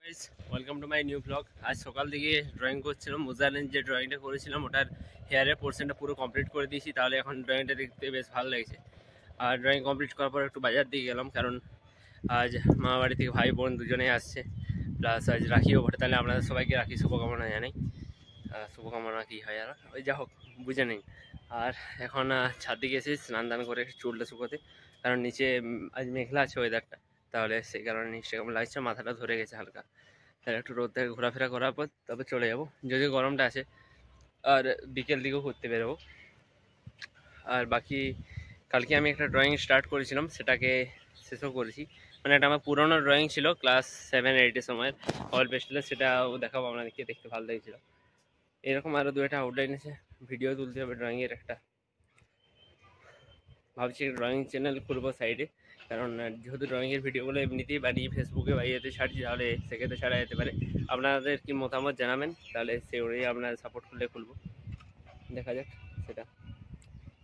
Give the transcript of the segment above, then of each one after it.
Welcome to my new blog. আজ সকাল থেকে ড্রয়িং করছিলাম। মোজারের যে ড্রয়িংটা করেছিলাম ওটার হেয়ারের পোর্শনটা পুরো কমপ্লিট করে দিয়েছি, তাহলে এখন ড্রয়িংটা দেখতে বেশ ভালো লাগছে। আর ড্রয়িং কমপ্লিট করার পর একটু বাজার দিয়ে গেলাম, কারণ আজ মামা বাড়ি থেকে ভাই বোন দুজনেই আসছে, প্লাস আজ রাখিও বটে। তাহলে আপনাদের সবাইকে রাখি শুভকামনা জানাই। শুভকামনা কী হয় আর ওই যা হোক বুঝে নেই। আর এখন ছাদ দিকে এসে স্নান দান করে চুলটা শুকোতে, কারণ নিচে আজ মেঘলা আছে ওয়েদারটা, তাহলে সেই কারণে সেরকম লাগছে, মাথাটা ধরে গেছে হালকা। তাহলে একটু রোদ থেকে ঘোরাফেরা করার পর তবে চলে যাবো, যদি গরমটা আছে। আর বিকেল দিকেও ঘুরতে বেরোবো। আর বাকি কালকে আমি একটা ড্রয়িং স্টার্ট করেছিলাম, সেটাকে শেষও করেছি। মানে এটা আমার পুরোনো ড্রয়িং ছিল, ক্লাস 7-8-এর সময় অয়েল পেস্টেলের, সেটাও দেখাবো আপনাদেরকে, দেখতে ভালো লেগেছিল। এরকম আরও দু একটা আউটলাইন আছে, ভিডিও তুলতে হবে ড্রয়িংয়ের একটা। ভাবছি ড্রয়িং চ্যানেল খুলবো সাইডে, কারণ যেহেতু ড্রয়িংয়ের ভিডিওগুলো এমনিতেই বানিয়ে ফেসবুকে বা ইয়েতে ছাড়ছি, তাহলে সেক্ষেত্রে ছাড়া যেতে পারে। আপনাদের কি মতামত জানাবেন, তাহলে সেগুলোই আপনার সাপোর্ট করলে খুলবো, দেখা যাক সেটা।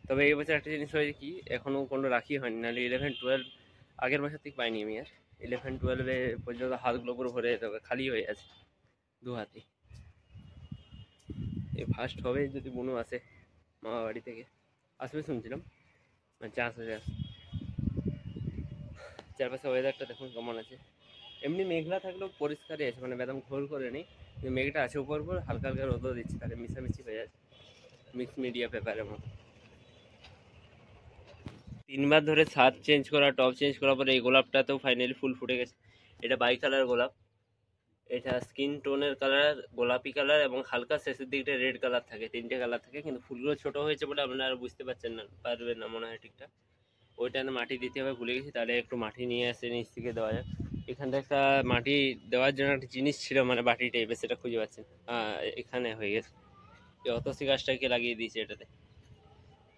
তবে এই বছর একটা জিনিস হয়েছে কি, এখনও কোনো রাখি হয়নি, নাহলে 11-12 আগের বছর থেকে পাইনি আমি। আর 11-12 পর্যন্ত হাতগুলো পুরো ভরে যেতে হবে, খালি হয়ে আছে দু হাতে। এই ফার্স্ট হবে যদি বুনু আসে মামা বাড়ি থেকে, আসবে শুনছিলাম, মানে চান্স আছে। চারপাশে ওয়েদারটা দেখুন কেমন আছে। এমনি মেঘলা থাকলেও পরিষ্কারই আছে, মানে একদম ঘোর করে নেই, মেঘটা আছে উপর উপর, হালকা হালকা রোদও দিচ্ছে, তাহলে মিশামিশি হয়ে যাচ্ছে, মিক্স মিডিয়া পেপারের মতো। 3বার ধরে ছাদ চেঞ্জ করা, টপ চেঞ্জ করার পরে এই গোলাপটাতেও ফাইনালি ফুল ফুটে গেছে। এটা বাই কালার গোলাপ, এটা স্কিন টোনের কালার, গোলাপি কালার এবং হালকা শেষের দিকটা রেড কালার থাকে, 3টে কালার থাকে। কিন্তু ফুলগুলো ছোট হয়েছে বলে আপনারা বুঝতে পারবেন না মনে হয় ঠিকঠাক। ওইটা মাটি দিতে হবে, ভুলে গেছি, তাহলে একটু মাটি নিয়ে আসে নিচ থেকে দেওয়া যাক। এখানটা একটা মাটি দেওয়ার জন্য একটা জিনিস ছিল, মানে বাটি টাইপের, সেটা খুঁজে পাচ্ছেন। এখানে হয়ে গেছে, এই অতসি গাছটাকে লাগিয়ে দিয়েছে এটাতে,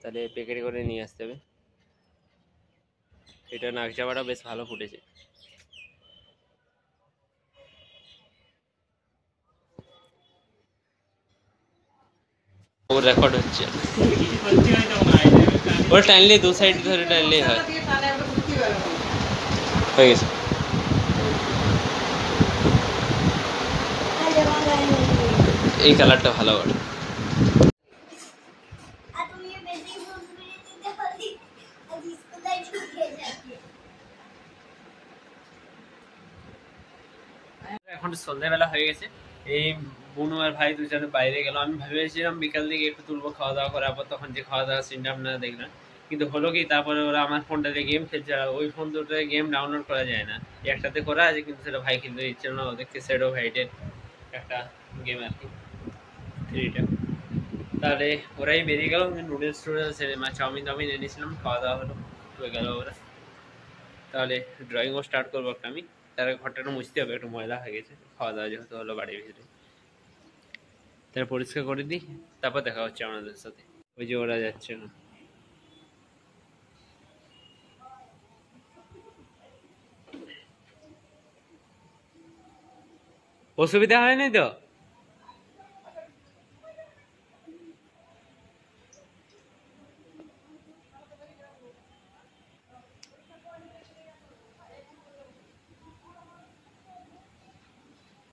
তাহলে প্যাকেটে করে নিয়ে আসতে হবে। এটা নাক চাপাটা বেশ ভালো ফুটেছে। ও রেকর্ড হচ্ছে, ওটা টানলে দু সাইড ধরে টানলেই হয়, হয়ে গেছে। এই কালারটা ভালো বটে। এখন সন্ধ্যাবেলা হয়ে গেছে, এই বুনু আর ভাই দুজনে বাইরে গেল। আমি ভেবেছিলাম বিকাল দিকে একটু তুলবো, খাওয়া দাওয়া করার পর, তখন যে খাওয়া দাওয়ার সিনটা আপনারা দেখলেন। কিন্তু হলো কি, তারপরে ওরা আমার ফোনটাতে গেম খেলছে, আর ওই ফোন দুটোতে গেম ডাউনলোড করা যায় না। একটাতে করা আছে কিন্তু সেটা ভাই খেলতে দিচ্ছে না, ওদেরকে শ্যাডো ফাইটের একটা গেম আর কি, 3টা। তাহলে ওরাই বেরিয়ে গেল, নুডলস টুডলস চাউমিন টাউমিন এনেছিলাম, খাওয়া দাওয়া হলো, হয়ে গেল ওরা। তাহলে ড্রয়িংও স্টার্ট করবো একটা আমি। তার ঘরটাটা মুছতে হবে, একটু ময়লা হয়ে গেছে, খাওয়া দাওয়া যেহেতু হলো বাড়ির ভিতরে, তাহলে পরিষ্কার করে দিই, তারপর দেখা হচ্ছে আমাদের সাথে। ওই যে ওরা যাচ্ছে না। অসুবিধা হয়নি তো?